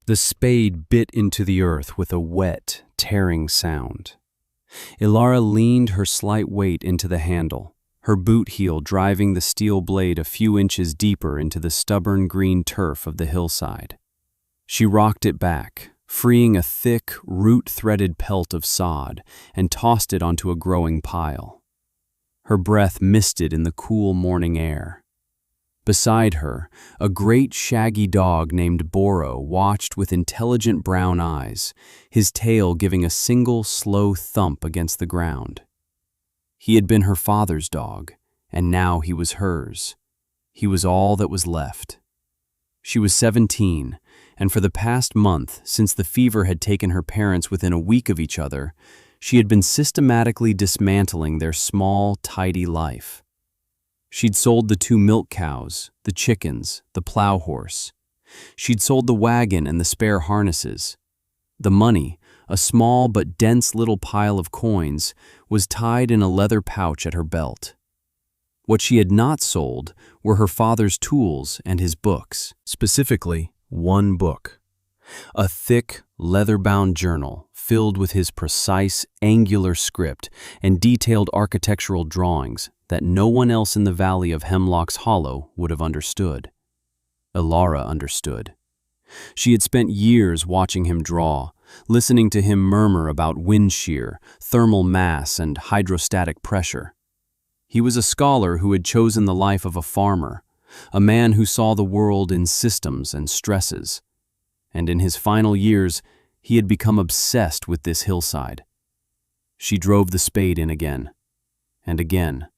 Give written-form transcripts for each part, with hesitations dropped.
The spade bit into the earth with a wet, tearing sound. Ilara leaned her slight weight into the handle, her boot heel driving the steel blade a few inches deeper into the stubborn green turf of the hillside. She rocked it back, freeing a thick, root-threaded pelt of sod, and tossed it onto a growing pile. Her breath misted in the cool morning air. Beside her, a great shaggy dog named Boro watched with intelligent brown eyes, his tail giving a single slow thump against the ground. He had been her father's dog, and now he was hers. He was all that was left. She was 17, and for the past month, since the fever had taken her parents within a week of each other, she had been systematically dismantling their small, tidy life. She'd sold the 2 milk cows, the chickens, the plow horse. She'd sold the wagon and the spare harnesses. The money, a small but dense little pile of coins, was tied in a leather pouch at her belt. What she had not sold were her father's tools and his books, specifically one book. A thick, leather-bound journal filled with his precise, angular script and detailed architectural drawings that no one else in the valley of Hemlock's Hollow would have understood. Ilara understood. She had spent years watching him draw, listening to him murmur about wind shear, thermal mass, and hydrostatic pressure. He was a scholar who had chosen the life of a farmer, a man who saw the world in systems and stresses. And in his final years, he had become obsessed with this hillside. She drove the spade in again, and again.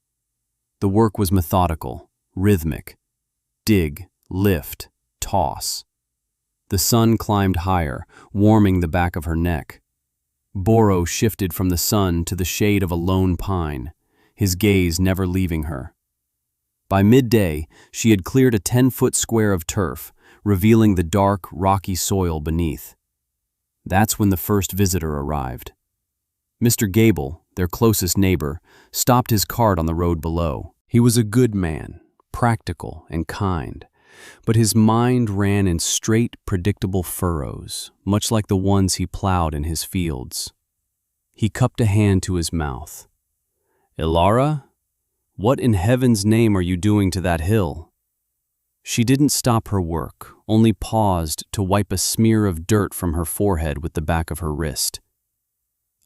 The work was methodical, rhythmic. Dig, lift, toss. The sun climbed higher, warming the back of her neck. Boro shifted from the sun to the shade of a lone pine, his gaze never leaving her. By midday, she had cleared a 10-foot square of turf, revealing the dark, rocky soil beneath. That's when the first visitor arrived. Mr. Gable, their closest neighbor, stopped his cart on the road below. He was a good man, practical and kind, but his mind ran in straight, predictable furrows, much like the ones he plowed in his fields. He cupped a hand to his mouth. "Ilara, what in heaven's name are you doing to that hill?" She didn't stop her work, only paused to wipe a smear of dirt from her forehead with the back of her wrist.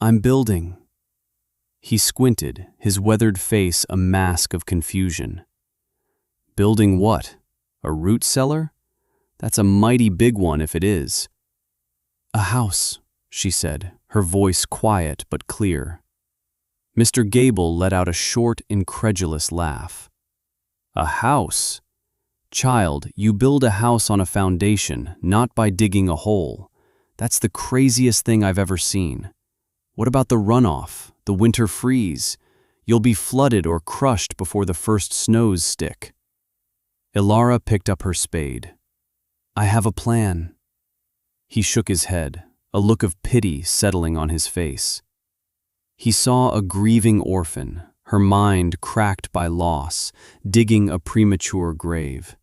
"I'm building." He squinted, his weathered face a mask of confusion. "Building what? A root cellar? That's a mighty big one if it is." "A house," she said, her voice quiet but clear. Mr. Gable let out a short, incredulous laugh. "A house? Child, you build a house on a foundation, not by digging a hole. That's the craziest thing I've ever seen. What about the runoff, the winter freeze? You'll be flooded or crushed before the first snows stick." Ilara picked up her spade. "I have a plan." He shook his head, a look of pity settling on his face. He saw a grieving orphan, her mind cracked by loss, digging a premature grave.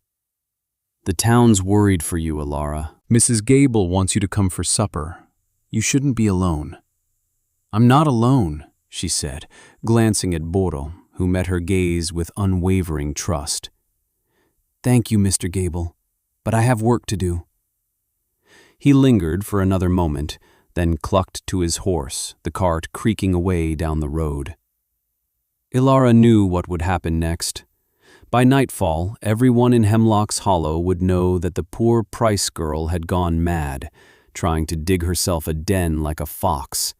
"The town's worried for you, Ilara. Mrs. Gable wants you to come for supper. You shouldn't be alone." "I'm not alone," she said, glancing at Boro, who met her gaze with unwavering trust. "Thank you, Mr. Gable, but I have work to do." He lingered for another moment, then clucked to his horse, the cart creaking away down the road. Ilara knew what would happen next. By nightfall, everyone in Hemlock's Hollow would know that the poor Price girl had gone mad, trying to dig herself a den like a fox.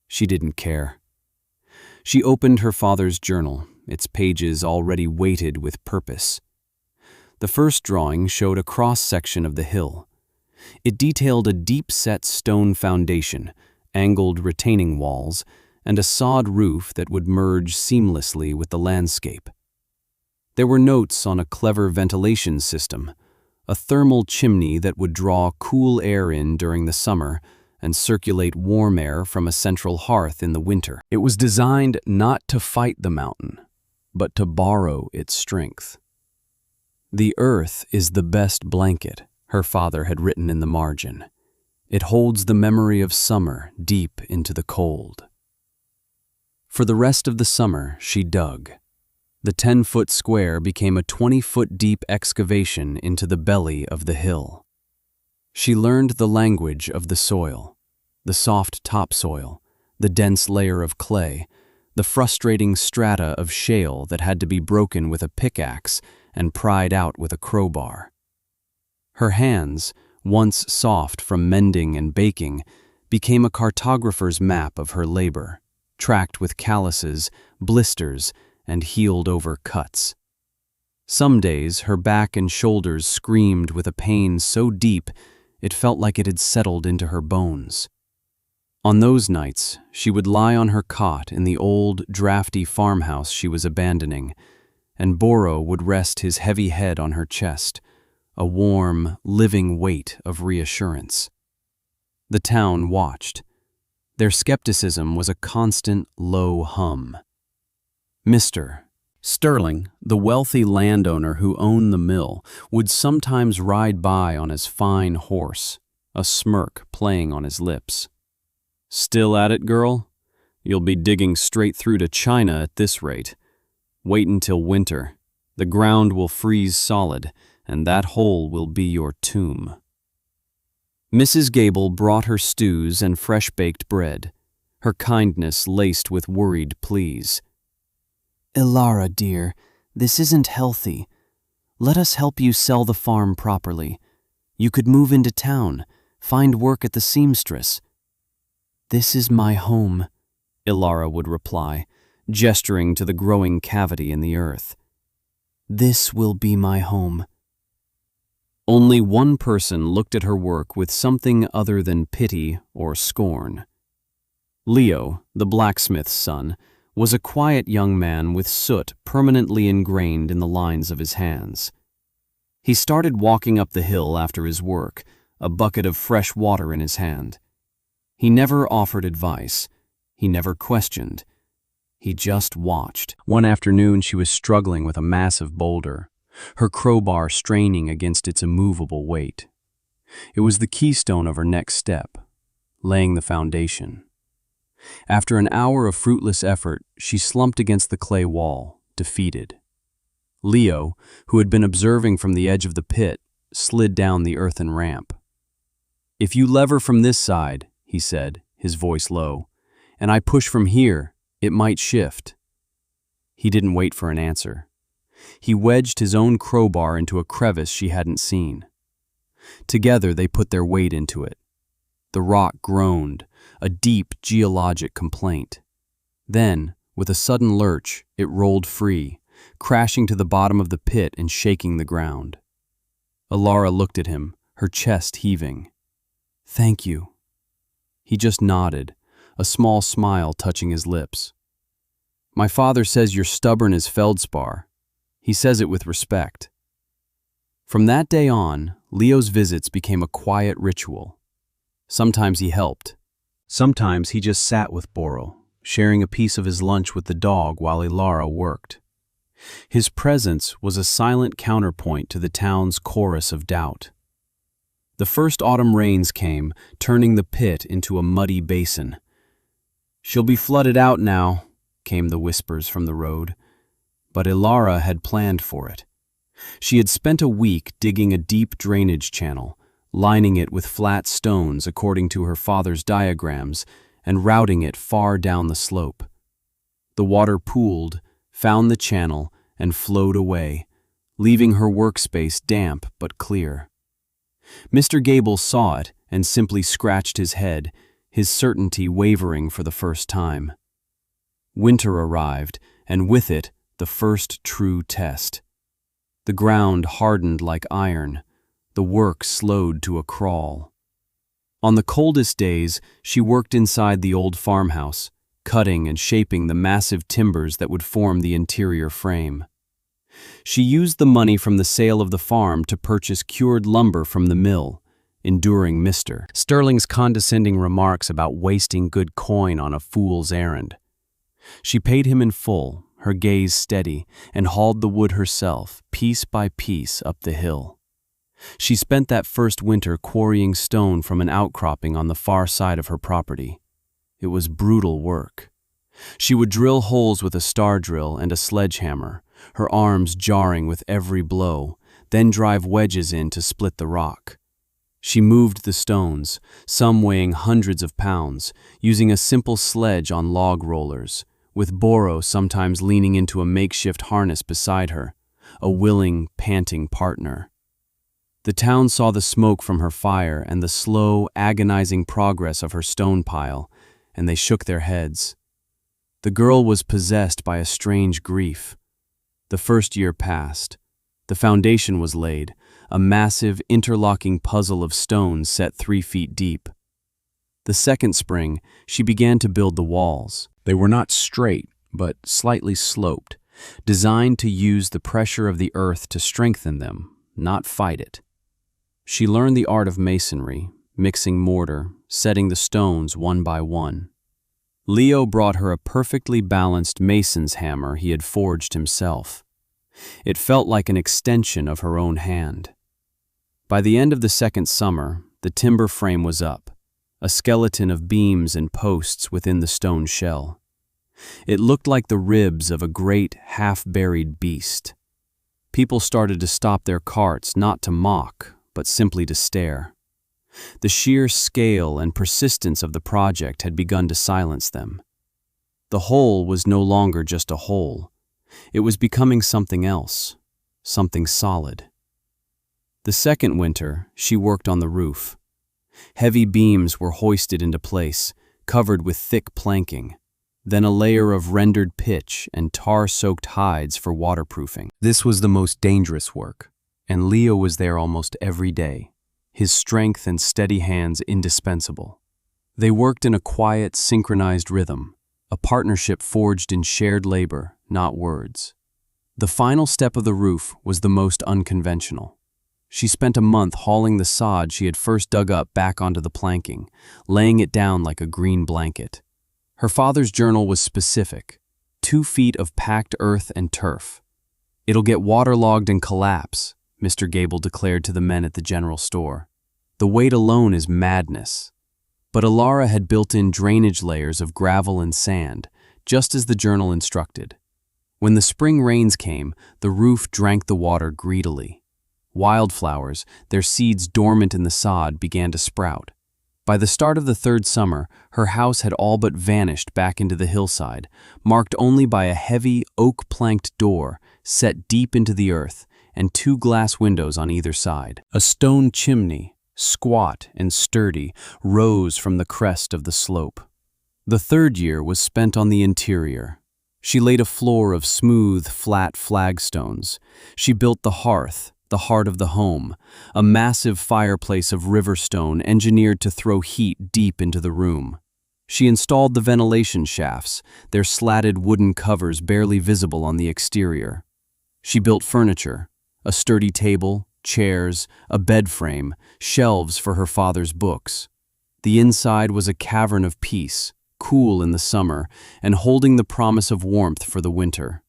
She didn't care. She opened her father's journal, its pages already weighted with purpose. The first drawing showed a cross-section of the hill. It detailed a deep-set stone foundation, angled retaining walls, and a sod roof that would merge seamlessly with the landscape. There were notes on a clever ventilation system, a thermal chimney that would draw cool air in during the summer and circulate warm air from a central hearth in the winter. It was designed not to fight the mountain, but to borrow its strength. "The earth is the best blanket," her father had written in the margin. It holds the memory of summer deep into the cold. For the rest of the summer, she dug. The 10-foot square became a 20-foot deep excavation into the belly of the hill. She learned the language of the soil, the soft topsoil, the dense layer of clay, the frustrating strata of shale that had to be broken with a pickaxe and pried out with a crowbar. Her hands, once soft from mending and baking, became a cartographer's map of her labor, tracked with calluses, blisters, and healed-over cuts. Some days her back and shoulders screamed with a pain so deep it felt like it had settled into her bones. On those nights, she would lie on her cot in the old, drafty farmhouse she was abandoning, and Boro would rest his heavy head on her chest, a warm, living weight of reassurance. The town watched. Their skepticism was a constant, low hum. Mr. Sterling, the wealthy landowner who owned the mill, would sometimes ride by on his fine horse, a smirk playing on his lips. "Still at it, girl? You'll be digging straight through to China at this rate. Wait until winter. The ground will freeze solid, and that hole will be your tomb." Mrs. Gable brought her stews and fresh-baked bread, her kindness laced with worried pleas. "Ilara, dear, this isn't healthy. Let us help you sell the farm properly. You could move into town, find work at the seamstress." "This is my home," Ilara would reply, gesturing to the growing cavity in the earth. "This will be my home." Only one person looked at her work with something other than pity or scorn. Leo, the blacksmith's son, was a quiet young man with soot permanently ingrained in the lines of his hands. He started walking up the hill after his work, a bucket of fresh water in his hand. He never offered advice. He never questioned. He just watched. One afternoon she was struggling with a massive boulder, her crowbar straining against its immovable weight. It was the keystone of her next step, laying the foundation. After an hour of fruitless effort, she slumped against the clay wall, defeated. Leo, who had been observing from the edge of the pit, slid down the earthen ramp. "If you lever from this side," he said, his voice low, "and I push from here, it might shift." He didn't wait for an answer. He wedged his own crowbar into a crevice she hadn't seen. Together they put their weight into it. The rock groaned, a deep geologic complaint. Then, with a sudden lurch, it rolled free, crashing to the bottom of the pit and shaking the ground. Ilara looked at him, her chest heaving. "Thank you." He just nodded, a small smile touching his lips. "My father says you're stubborn as feldspar." He says it with respect. From that day on, Leo's visits became a quiet ritual. Sometimes he helped. Sometimes he just sat with Boro, sharing a piece of his lunch with the dog while Ilara worked. His presence was a silent counterpoint to the town's chorus of doubt. The first autumn rains came, turning the pit into a muddy basin. "She'll be flooded out now," came the whispers from the road. But Ilara had planned for it. She had spent a week digging a deep drainage channel, lining it with flat stones according to her father's diagrams, and routing it far down the slope. The water pooled, found the channel, and flowed away, leaving her workspace damp but clear. Mr. Gable saw it and simply scratched his head, his certainty wavering for the first time. Winter arrived, and with it, the first true test. The ground hardened like iron. The work slowed to a crawl. On the coldest days, she worked inside the old farmhouse, cutting and shaping the massive timbers that would form the interior frame. She used the money from the sale of the farm to purchase cured lumber from the mill, enduring Mr. Sterling's condescending remarks about wasting good coin on a fool's errand. She paid him in full, her gaze steady, and hauled the wood herself, piece by piece, up the hill. She spent that first winter quarrying stone from an outcropping on the far side of her property. It was brutal work. She would drill holes with a star drill and a sledgehammer, her arms jarring with every blow, then drive wedges in to split the rock. She moved the stones, some weighing hundreds of pounds, using a simple sledge on log rollers, with Boro sometimes leaning into a makeshift harness beside her, a willing, panting partner. The town saw the smoke from her fire and the slow, agonizing progress of her stone pile, and they shook their heads. The girl was possessed by a strange grief. The first year passed. The foundation was laid, a massive, interlocking puzzle of stones set 3 feet deep. The second spring, she began to build the walls. They were not straight, but slightly sloped, designed to use the pressure of the earth to strengthen them, not fight it. She learned the art of masonry, mixing mortar, setting the stones one by one. Leo brought her a perfectly balanced mason's hammer he had forged himself. It felt like an extension of her own hand. By the end of the second summer, the timber frame was up, a skeleton of beams and posts within the stone shell. It looked like the ribs of a great, half-buried beast. People started to stop their carts not to mock, but simply to stare. The sheer scale and persistence of the project had begun to silence them. The hole was no longer just a hole. It was becoming something else, something solid. The second winter, she worked on the roof. Heavy beams were hoisted into place, covered with thick planking, then a layer of rendered pitch and tar-soaked hides for waterproofing. This was the most dangerous work, and Leo was there almost every day, his strength and steady hands indispensable. They worked in a quiet, synchronized rhythm, a partnership forged in shared labor, not words. The final step of the roof was the most unconventional. She spent a month hauling the sod she had first dug up back onto the planking, laying it down like a green blanket. Her father's journal was specific: 2 feet of packed earth and turf. "It'll get waterlogged and collapse," Mr. Gable declared to the men at the general store. "The weight alone is madness." But Ilara had built in drainage layers of gravel and sand, just as the journal instructed. When the spring rains came, the roof drank the water greedily. Wildflowers, their seeds dormant in the sod, began to sprout. By the start of the third summer, her house had all but vanished back into the hillside, marked only by a heavy, oak-planked door set deep into the earth and 2 glass windows on either side. A stone chimney, squat and sturdy, rose from the crest of the slope. The third year was spent on the interior. She laid a floor of smooth, flat flagstones. She built the hearth, the heart of the home, a massive fireplace of river stone engineered to throw heat deep into the room. She installed the ventilation shafts, their slatted wooden covers barely visible on the exterior. She built furniture, a sturdy table, chairs, a bed frame, shelves for her father's books. The inside was a cavern of peace, cool in the summer and holding the promise of warmth for the winter.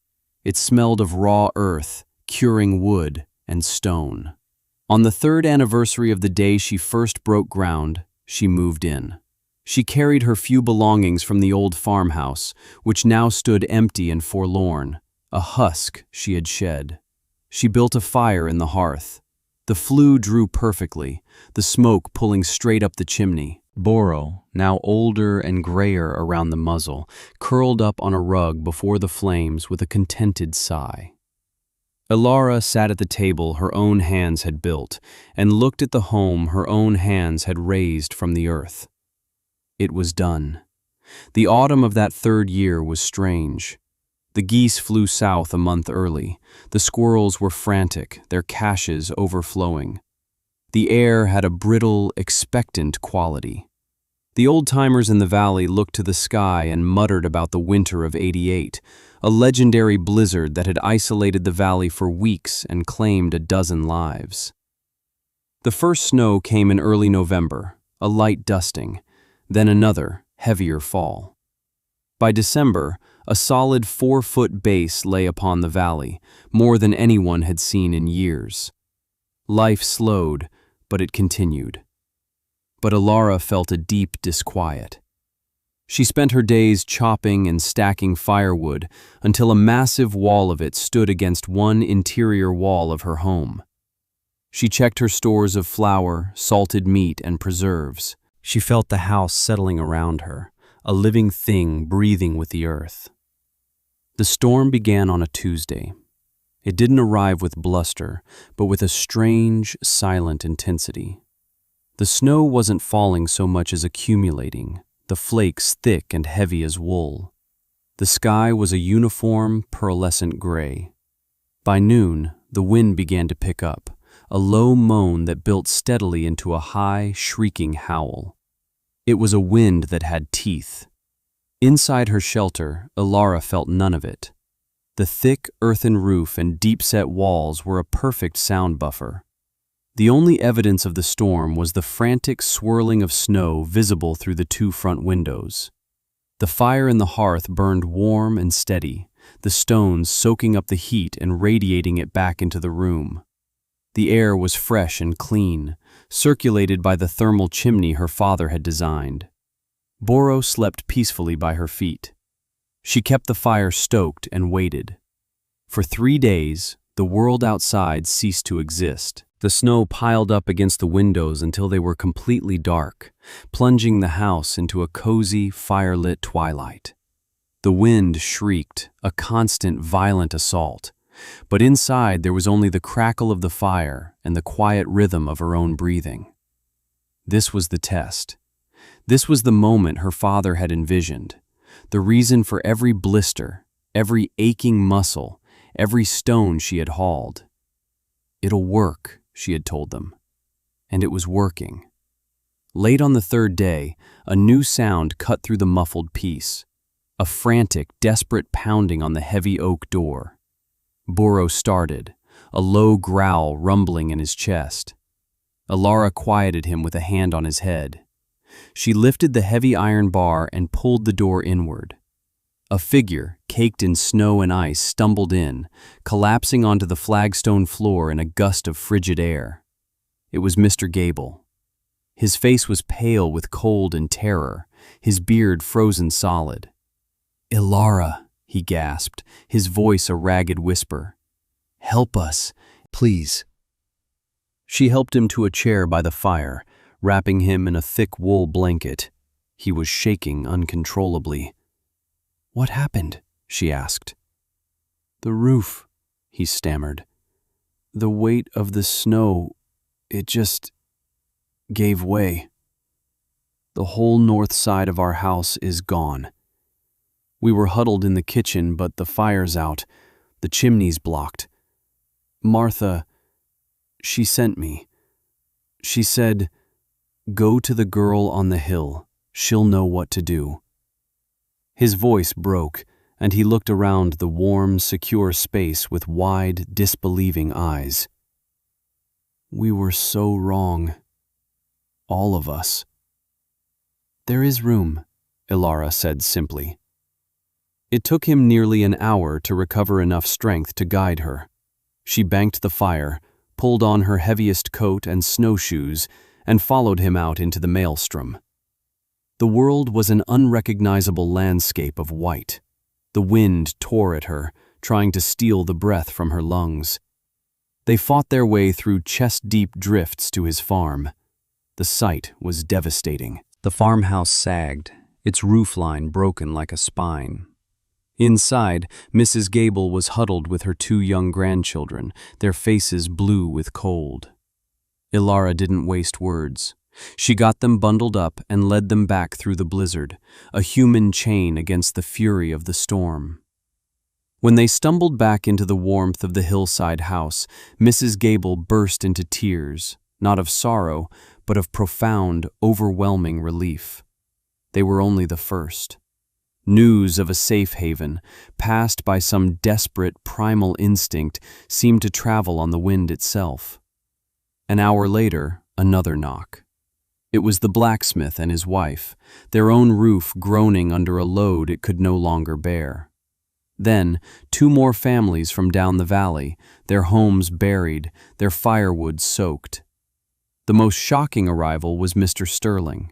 It smelled of raw earth, curing wood, and stone. On the 3rd anniversary of the day she first broke ground, she moved in. She carried her few belongings from the old farmhouse, which now stood empty and forlorn, a husk she had shed. She built a fire in the hearth. The flue drew perfectly, the smoke pulling straight up the chimney. Boro, now older and grayer around the muzzle, curled up on a rug before the flames with a contented sigh. Ilara sat at the table her own hands had built and looked at the home her own hands had raised from the earth. It was done. The autumn of that third year was strange. The geese flew south a month early. The squirrels were frantic, their caches overflowing. The air had a brittle, expectant quality. The old-timers in the valley looked to the sky and muttered about the winter of '88, a legendary blizzard that had isolated the valley for weeks and claimed a dozen lives. The first snow came in early November, a light dusting, then another, heavier fall. By December, a solid 4-foot base lay upon the valley, more than anyone had seen in years. Life slowed, but it continued. But Ilara felt a deep disquiet. She spent her days chopping and stacking firewood until a massive wall of it stood against one interior wall of her home. She checked her stores of flour, salted meat, and preserves. She felt the house settling around her, a living thing breathing with the earth. The storm began on a Tuesday. It didn't arrive with bluster, but with a strange, silent intensity. The snow wasn't falling so much as accumulating, the flakes thick and heavy as wool. The sky was a uniform, pearlescent gray. By noon, the wind began to pick up, a low moan that built steadily into a high, shrieking howl. It was a wind that had teeth. Inside her shelter, Ilara felt none of it. The thick, earthen roof and deep-set walls were a perfect sound buffer. The only evidence of the storm was the frantic swirling of snow visible through the two front windows. The fire in the hearth burned warm and steady, the stones soaking up the heat and radiating it back into the room. The air was fresh and clean, circulated by the thermal chimney her father had designed. Boro slept peacefully by her feet. She kept the fire stoked and waited. For 3 days, the world outside ceased to exist. The snow piled up against the windows until they were completely dark, plunging the house into a cozy, firelit twilight. The wind shrieked, a constant, violent assault, but inside there was only the crackle of the fire and the quiet rhythm of her own breathing. This was the test. This was the moment her father had envisioned, the reason for every blister, every aching muscle, every stone she had hauled. "It'll work," she had told them. And it was working. Late on the 3rd day, a new sound cut through the muffled peace, a frantic, desperate pounding on the heavy oak door. Boro started, a low growl rumbling in his chest. Ilara quieted him with a hand on his head. She lifted the heavy iron bar and pulled the door inward. A figure, caked in snow and ice, stumbled in, collapsing onto the flagstone floor in a gust of frigid air. It was Mr. Gable. His face was pale with cold and terror, his beard frozen solid. "Ilara," he gasped, his voice a ragged whisper. "Help us, please." She helped him to a chair by the fire, wrapping him in a thick wool blanket. He was shaking uncontrollably. "What happened?" she asked. "The roof," he stammered. "The weight of the snow, it just gave way. The whole north side of our house is gone. We were huddled in the kitchen, but the fire's out, the chimney's blocked. Martha, she sent me. She said, 'Go to the girl on the hill. She'll know what to do.'" His voice broke, and he looked around the warm, secure space with wide, disbelieving eyes. "We were so wrong. All of us." "There is room," Ilara said simply. It took him nearly an hour to recover enough strength to guide her. She banked the fire, pulled on her heaviest coat and snowshoes, and followed him out into the maelstrom. The world was an unrecognizable landscape of white. The wind tore at her, trying to steal the breath from her lungs. They fought their way through chest-deep drifts to his farm. The sight was devastating. The farmhouse sagged, its roofline broken like a spine. Inside, Mrs. Gable was huddled with her 2 young grandchildren, their faces blue with cold. Ilara didn't waste words. She got them bundled up and led them back through the blizzard, a human chain against the fury of the storm. When they stumbled back into the warmth of the hillside house, Mrs. Gable burst into tears, not of sorrow, but of profound, overwhelming relief. They were only the first. News of a safe haven, passed by some desperate, primal instinct, seemed to travel on the wind itself. An hour later, another knock. It was the blacksmith and his wife, their own roof groaning under a load it could no longer bear. Then, 2 more families from down the valley, their homes buried, their firewood soaked. The most shocking arrival was Mr. Sterling.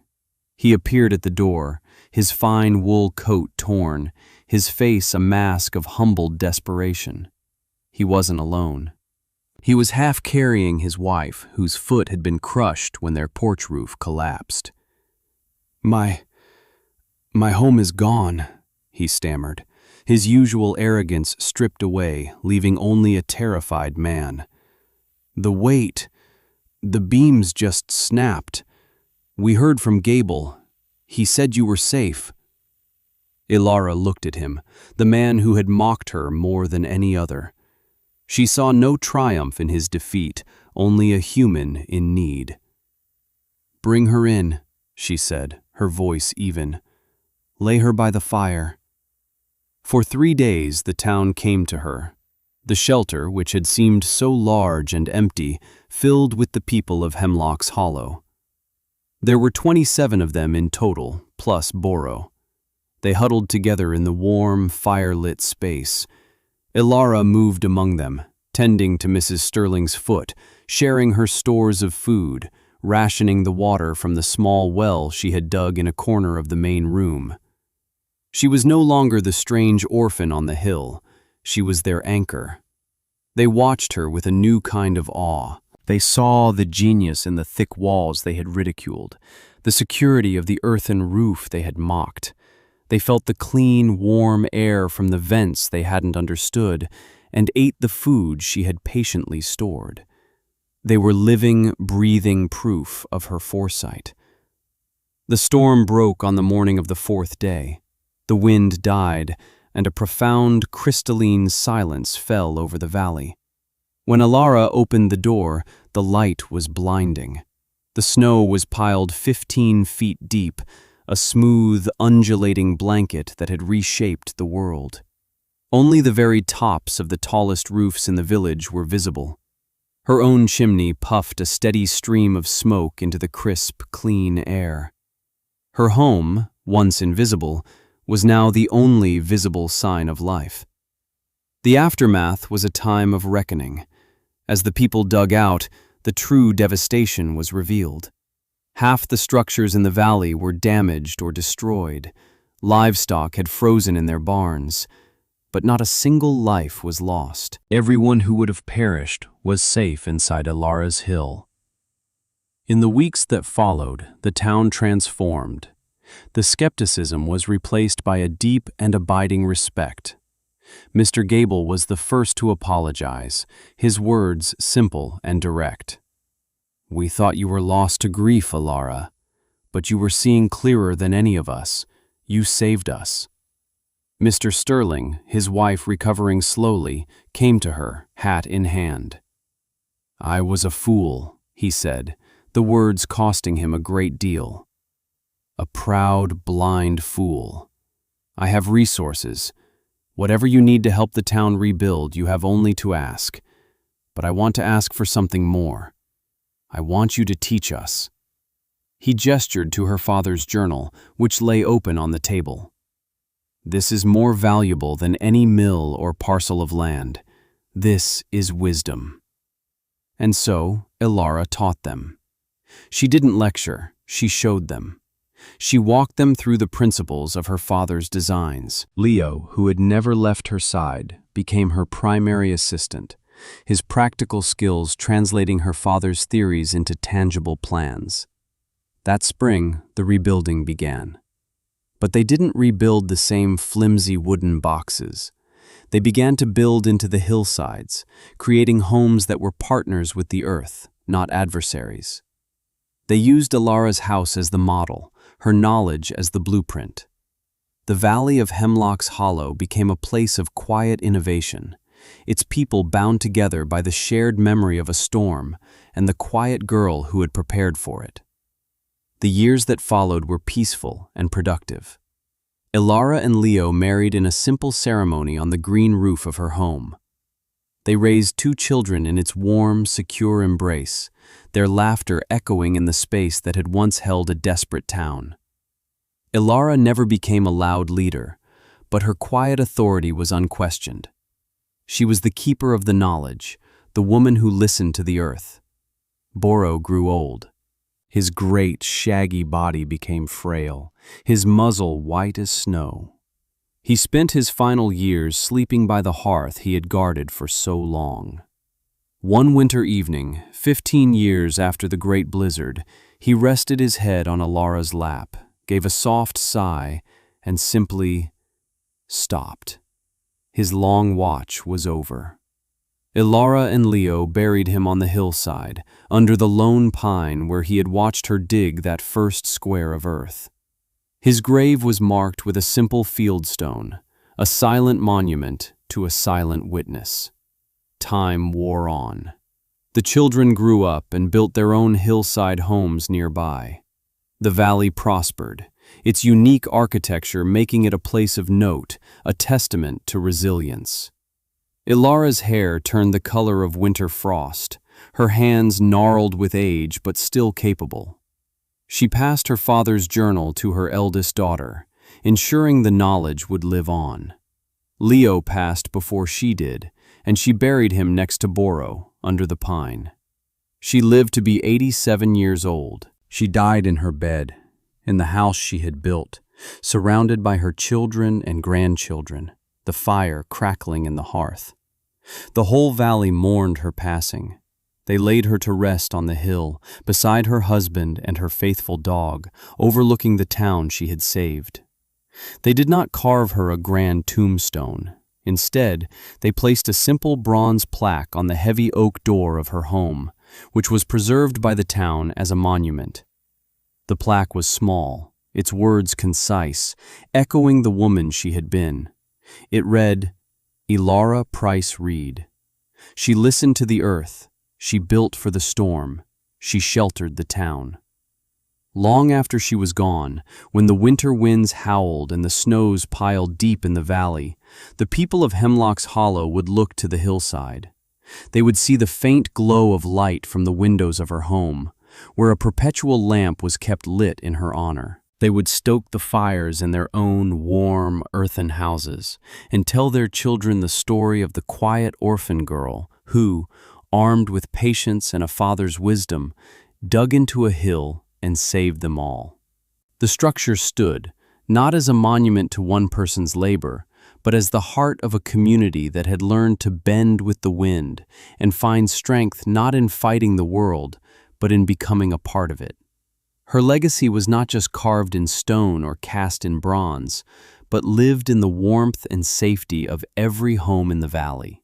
He appeared at the door, his fine wool coat torn, his face a mask of humbled desperation. He wasn't alone. He was half carrying his wife, whose foot had been crushed when their porch roof collapsed. My home is gone," he stammered, his usual arrogance stripped away, leaving only a terrified man. "The beams just snapped. We heard from Gable. He said you were safe." Ilara looked at him, the man who had mocked her more than any other. She saw no triumph in his defeat, only a human in need. "Bring her in," she said, her voice even. "Lay her by the fire." For 3 days the town came to her. The shelter, which had seemed so large and empty, filled with the people of Hemlock's Hollow. There were 27 of them in total, plus Boro. They huddled together in the warm, fire-lit space. Ilara moved among them, tending to Mrs. Sterling's foot, sharing her stores of food, rationing the water from the small well she had dug in a corner of the main room. She was no longer the strange orphan on the hill. She was their anchor. They watched her with a new kind of awe. They saw the genius in the thick walls they had ridiculed, the security of the earthen roof they had mocked. They felt the clean, warm air from the vents they hadn't understood, and ate the food she had patiently stored. They were living, breathing proof of her foresight. The storm broke on the morning of the 4th day. The wind died, and a profound, crystalline silence fell over the valley. When Ilara opened the door, the light was blinding. The snow was piled 15 feet deep, a smooth, undulating blanket that had reshaped the world. Only the very tops of the tallest roofs in the village were visible. Her own chimney puffed a steady stream of smoke into the crisp, clean air. Her home, once invisible, was now the only visible sign of life. The aftermath was a time of reckoning. As the people dug out, the true devastation was revealed. Half the structures in the valley were damaged or destroyed. Livestock had frozen in their barns, but not a single life was lost. Everyone who would have perished was safe inside Ilara's hill. In the weeks that followed, the town transformed. The skepticism was replaced by a deep and abiding respect. Mr. Gable was the first to apologize, his words simple and direct. "We thought you were lost to grief, Ilara, but you were seeing clearer than any of us. You saved us." Mr. Sterling, his wife recovering slowly, came to her, hat in hand. "I was a fool," he said, the words costing him a great deal. "A proud, blind fool. I have resources. Whatever you need to help the town rebuild, you have only to ask. But I want to ask for something more. I want you to teach us." He gestured to her father's journal, which lay open on the table. "This is more valuable than any mill or parcel of land. This is wisdom." And so, Ilara taught them. She didn't lecture, she showed them. She walked them through the principles of her father's designs. Leo, who had never left her side, became her primary assistant, his practical skills translating her father's theories into tangible plans. That spring, the rebuilding began. But they didn't rebuild the same flimsy wooden boxes. They began to build into the hillsides, creating homes that were partners with the earth, not adversaries. They used Ilara's house as the model, her knowledge as the blueprint. The valley of Hemlock's Hollow became a place of quiet innovation, its people bound together by the shared memory of a storm and the quiet girl who had prepared for it. The years that followed were peaceful and productive. Ilara and Leo married in a simple ceremony on the green roof of her home. They raised 2 children in its warm, secure embrace, their laughter echoing in the space that had once held a desperate town. Ilara never became a loud leader, but her quiet authority was unquestioned. She was the keeper of the knowledge, the woman who listened to the earth. Boro grew old. His great, shaggy body became frail, his muzzle white as snow. He spent his final years sleeping by the hearth he had guarded for so long. One winter evening, 15 years after the great blizzard, he rested his head on Ilara's lap, gave a soft sigh, and simply stopped. His long watch was over. Ilara and Leo buried him on the hillside, under the lone pine where he had watched her dig that first square of earth. His grave was marked with a simple fieldstone, a silent monument to a silent witness. Time wore on. The children grew up and built their own hillside homes nearby. The valley prospered, its unique architecture making it a place of note, a testament to resilience. Ilara's hair turned the color of winter frost, her hands gnarled with age but still capable. She passed her father's journal to her eldest daughter, ensuring the knowledge would live on. Leo passed before she did, and she buried him next to Boro, under the pine. She lived to be 87 years old. She died in her bed, in the house she had built, surrounded by her children and grandchildren, the fire crackling in the hearth. The whole valley mourned her passing. They laid her to rest on the hill, beside her husband and her faithful dog, overlooking the town she had saved. They did not carve her a grand tombstone. Instead, they placed a simple bronze plaque on the heavy oak door of her home, which was preserved by the town as a monument. The plaque was small, its words concise, echoing the woman she had been. It read, Ilara Price Reed. She listened to the earth, she built for the storm, she sheltered the town. Long after she was gone, when the winter winds howled and the snows piled deep in the valley, the people of Hemlock's Hollow would look to the hillside. They would see the faint glow of light from the windows of her home, where a perpetual lamp was kept lit in her honor. They would stoke the fires in their own warm, earthen houses and tell their children the story of the quiet orphan girl who, armed with patience and a father's wisdom, dug into a hill and saved them all. The structure stood, not as a monument to one person's labor, but as the heart of a community that had learned to bend with the wind and find strength not in fighting the world, but in becoming a part of it. Her legacy was not just carved in stone or cast in bronze, but lived in the warmth and safety of every home in the valley.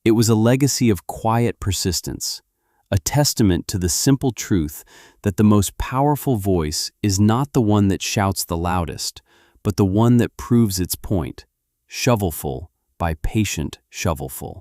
It was a legacy of quiet persistence, a testament to the simple truth that the most powerful voice is not the one that shouts the loudest, but the one that proves its point, shovelful by patient shovelful.